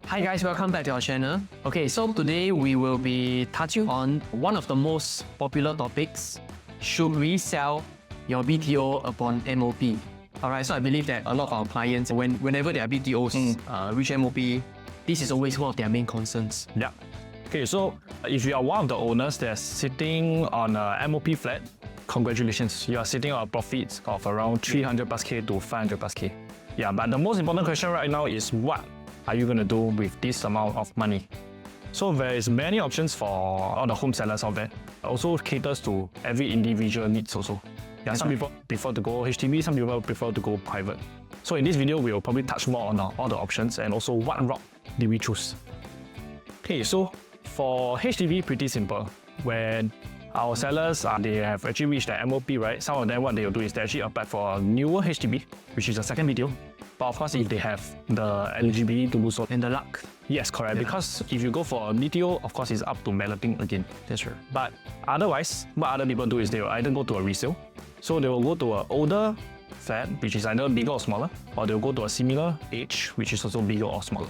Hi guys, welcome back to our channel. Okay, so today we will be touching on one of the most popular topics. Should we sell your BTO upon MOP? Alright, so I believe that a lot of our clients, whenever their BTOs reach MOP, this is always one of their main concerns. Yeah. Okay, so if you are one of the owners that's sitting on a MOP flat, congratulations, you are sitting on a profit of around 300 plus K to 500 plus K. Yeah, but the most important question right now is what are you going to do with this amount of money? So there is many options for all the home sellers out there. Also caters to every individual needs also. Yeah, some people prefer to go HDB, some people prefer to go private. So in this video, we will probably touch more on all the options and also what route did we choose. Okay, so for HDB, pretty simple. When our sellers, they have actually reached the MOP, right? Some of them, what they will do is they actually apply for a newer HDB, which is a second BTO. But of course, if they have the eligibility to do so. And the luck. Yes, correct. Yeah. Because if you go for a BTO, of course, it's up to balloting again. That's right. But otherwise, what other people do is they will either go to a resale. So they will go to an older flat, which is either bigger or smaller, or they'll go to a similar age, which is also bigger or smaller.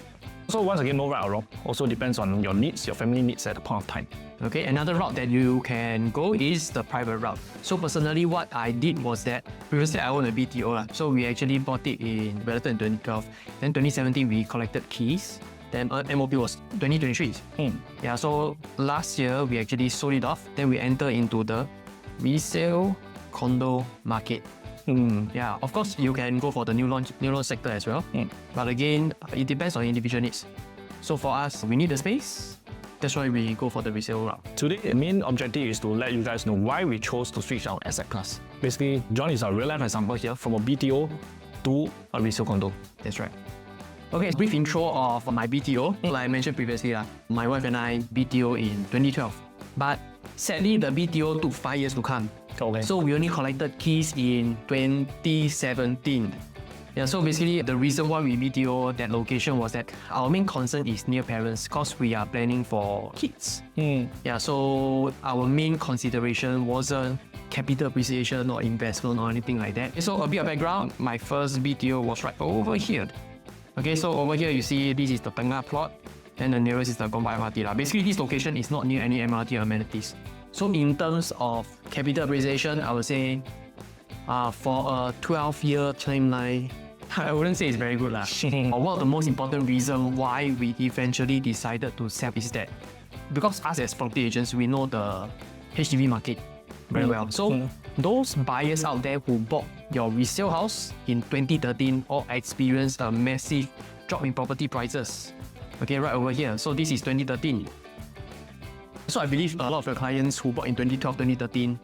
So once again, no right or wrong. Also depends on your needs, your family needs at the point of time. Okay, another route that you can go is the private route. So personally, what I did was that previously I owned a BTO. So we actually bought it in 2012. Then 2017, we collected keys. Then MOP was 2023. Yeah, so last year, we actually sold it off. Then we enter into the resale condo market. Yeah, of course, you can go for the new launch sector as well. But again, it depends on individual needs. So for us, we need the space. That's why we go for the resale route. Today, the main objective is to let you guys know why we chose to switch our asset class. Basically, John is a real life example here from a BTO to a resale condo. That's right. Okay, brief intro of my BTO. Like I mentioned previously, my wife and I BTO in 2012. But sadly, the BTO took 5 years to come. Okay. So we only collected keys in 2017. Yeah, so basically the reason why we BTO that location was that our main concern is near parents because we are planning for kids. Yeah, so our main consideration wasn't capital appreciation or investment or anything like that. So a bit of background, my first BTO was right over here. Okay, so over here you see this is the Tengah plot and the nearest is the Gombak MRT. Basically this location is not near any MRT amenities. So in terms of capital appreciation, I would say for a 12-year timeline, I wouldn't say it's very good. One of the most important reasons why we eventually decided to sell is that because us as property agents, we know the HDB market very well. So those buyers out there who bought your resale house in 2013 or experienced a massive drop in property prices. Okay, right over here. So this is 2013. So I believe a lot of your clients who bought in 2012, 2013,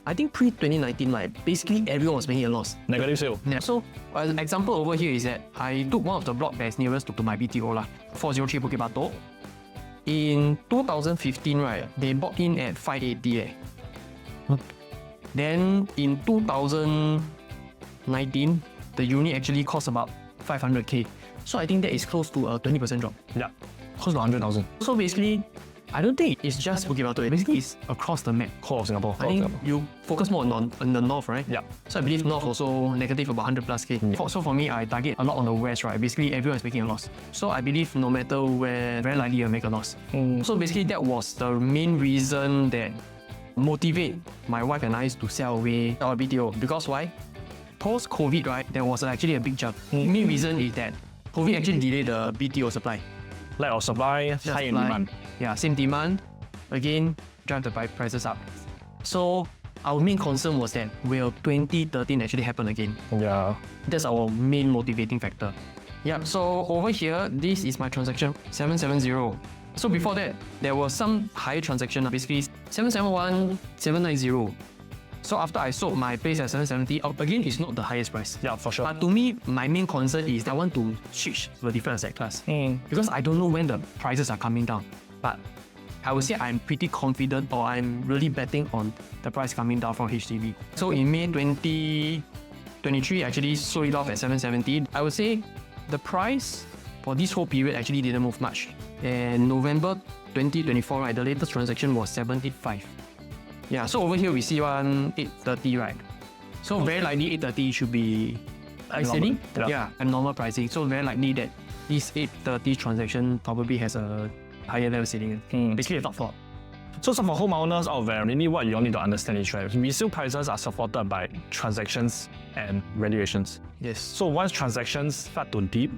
I think pre-2019, basically everyone was making a loss. Negative sale. Yeah. So an example over here is that I took one of the blocks that is nearest to my BTO, 403 Bukit Batok. In 2015, they bought in at 580. Then in 2019, the unit actually cost about 500K. So I think that is close to a 20% drop. Yeah, close to 100,000. So basically, I don't think it's just Bukit Batok. Basically, it's across the map. Whole of Singapore. I think you focus more on the north, right? Yeah. So I believe north also negative about 100 plus K. So for me, I target a lot on the west, right? Basically, everyone is making a loss. So I believe no matter where, very likely you'll make a loss. So basically, that was the main reason that motivate my wife and I to sell away our BTO. Because why? Post-COVID, there was actually a big jump. Main reason is that COVID actually delayed the BTO supply. Lack of supply, high in demand. Yeah, same demand. Again, drive the prices up. So our main concern was that will 2013 actually happen again? Yeah. That's our main motivating factor. Yeah, so over here, this is my transaction, 770. So before that, there was some higher transaction, basically 771, 790. So after I sold my place at 770, again, it's not the highest price. Yeah, for sure. But to me, my main concern is I want to switch to a different asset class. Because I don't know when the prices are coming down. But I would say I'm pretty confident or I'm really betting on the price coming down from HDB. So in May 2023, I actually sold it off at 770. I would say the price for this whole period actually didn't move much. And November 2024, the latest transaction was 785. Yeah, so over here we see one 830, So very likely 830 should be steady. Yeah, and normal pricing. So very likely that this 830 transaction probably has a higher level ceiling. Basically a top floor. So for homeowners out there, really what you all need to understand is, right, resale prices are supported by transactions and valuations. Yes. So once transactions start to dip,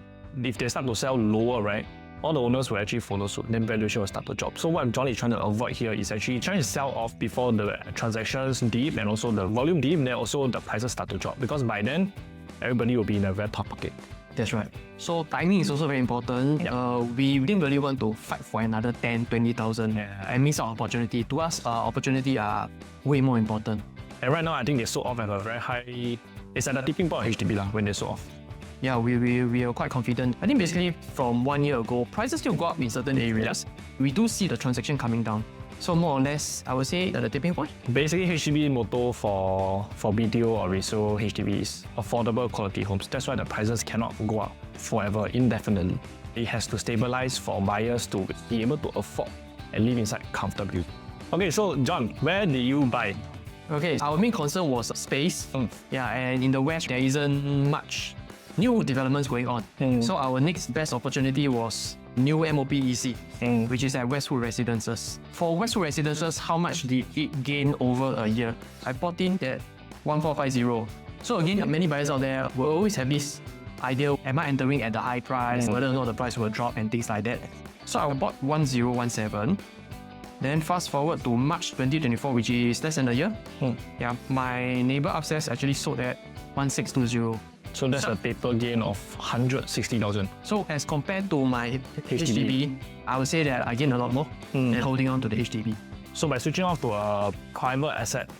if they start to sell lower, right, all the owners will actually follow suit, then valuation will start to drop. So what John is trying to avoid here is actually trying to sell off before the transactions dip and also the volume dip, then also the prices start to drop, because by then, everybody will be in a very top pocket. That's right. So timing is also very important. We didn't really want to fight for another 10, 20,000 and miss our opportunity. To us, opportunity are way more important. And right now, I think they sold off at a very high, it's at the tipping point of HDB when they sold off. Yeah, we are quite confident. I think basically from 1 year ago, prices still go up in certain areas. We do see the transaction coming down. So more or less, I would say at the tipping point. Basically, HDB motto for BTO or resale HDB is affordable quality homes. That's why the prices cannot go up forever, indefinitely. It has to stabilize for buyers to be able to afford and live inside comfortably. Okay, so John, where did you buy? Okay, our main concern was space. Yeah, and in the West, there isn't much new developments going on. So our next best opportunity was new MOP EC, which is at Westwood Residences. For Westwood Residences, how much did it gain over a year? I bought in at 1450. So again, many buyers out there will always have this idea, am I entering at the high price, whether or not the price will drop and things like that. So I bought 1017. Then fast forward to March 2024, which is less than a year. Yeah, my neighbor upstairs actually sold at 1620. So that's a paper gain of 160,000. So as compared to my HDB, I would say that I gain a lot more than holding on to the HDB. So by switching off to a private asset,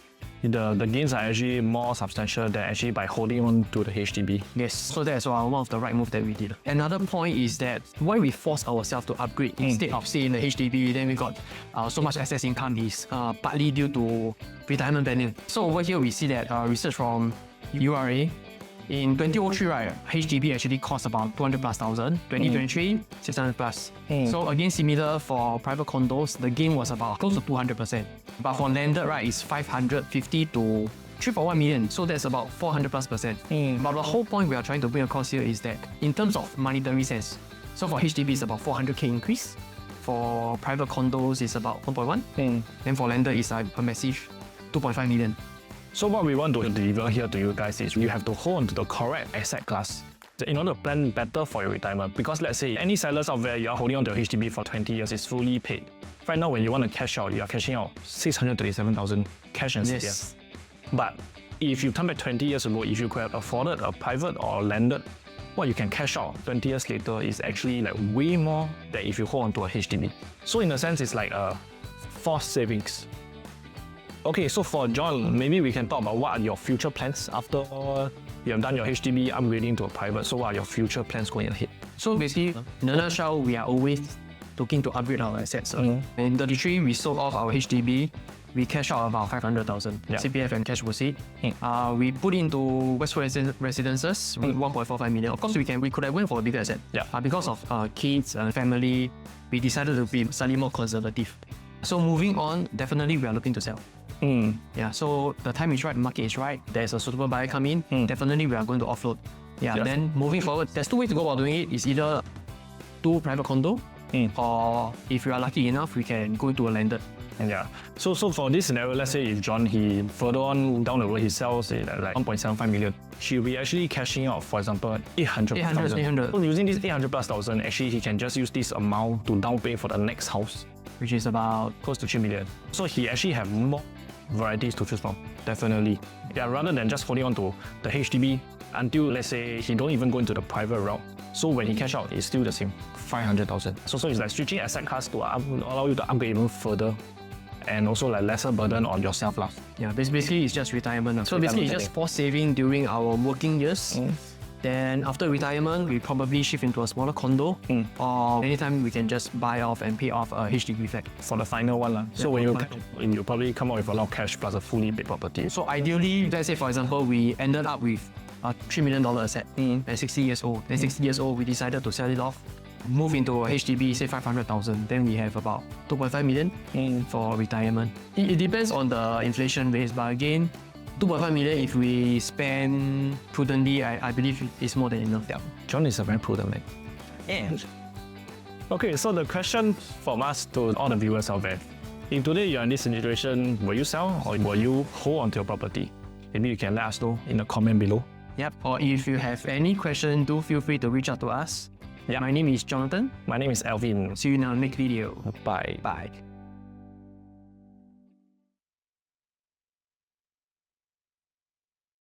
the gains are actually more substantial than actually by holding on to the HDB. Yes, so that's one of the right moves that we did. Another point is that why we force ourselves to upgrade instead of staying in the HDB, then we got so much excess income is partly due to retirement planning. So over here we see that research from URA, in 2003, right, HDB actually cost about 200 plus thousand. 2023, 600 plus. So again, similar for private condos, the gain was about close to 200%. But for landed, right, it's 550 to 3.1 million. So that's about 400 plus %. But the whole point we are trying to bring across here is that in terms of monetary sense, so for HDB it's about 400k increase. For private condos, it's about 1.1. Then for landed, it's a massive 2.5 million. So what we want to deliver here to you guys is you have to hold on to the correct asset class in order to plan better for your retirement. Because let's say any sellers out there, you are holding on to HDB for 20 years, it's fully paid. Right now, when you want to cash out, you are cashing out 637,000 cash and CPF. Yes. But if you come back 20 years ago, if you could have afforded a private or landed, what you can cash out 20 years later is actually like way more than if you hold on to a HDB. So in a sense, it's like a forced savings. Okay, so for John, maybe we can talk about what are your future plans after you have done your HDB upgrading to a private. So what are your future plans going ahead? So basically, in a nutshell, we are always looking to upgrade our assets. In 33, we sold off our HDB. We cashed out about 500,000 CPF and cash proceeds. We put into Westwood Residences with 1.45 million. Of course, we could have went for a bigger asset. Because of kids and family, we decided to be slightly more conservative. So moving on, definitely we are looking to sell. Yeah, so the time is right, the market is right, there's a suitable buyer come in, definitely we are going to offload. Then moving forward, there's two ways to go about doing it. It's either do private condo, or if you are lucky enough, we can go into a landed. So for this scenario, let's say if John, he further on down the road, he sells it at like 1.75 million, she'll be actually cashing out, for example, 800,000. So using this 800 plus thousand, actually he can just use this amount to down pay for the next house, which is about close to 3 million. So he actually have more varieties to choose from, definitely. Rather than just holding on to the HDB until, let's say, he don't even go into the private route. So when he cash out, it's still the same, 500,000. So it's like switching asset class to allow you to upgrade even further, and also like lesser burden on yourself. Basically it's just retirement. So basically it's just forced saving during our working years. Then after retirement, we probably shift into a smaller condo, or anytime we can just buy off and pay off a HDB flat. For the final one. So when you probably come out with a lot of cash plus a fully paid property. So ideally, let's say for example, we ended up with a $3 million asset at 60 years old. Then 60 years old, we decided to sell it off, move into a HDB, say 500,000. Then we have about 2.5 million for retirement. It depends on the inflation rates, but again, 2.5 million, if we spend prudently, I believe it's more than enough. John is a very prudent man. And Okay, so the question from us to all the viewers out there. If today you're in this situation, will you sell or will you hold on to your property? Maybe you can let us know in the comment below. yep, or if you have any question, do feel free to reach out to us. Yeah. My name is Jonathan. My name is Alvin. See you in our next video. Bye. Bye.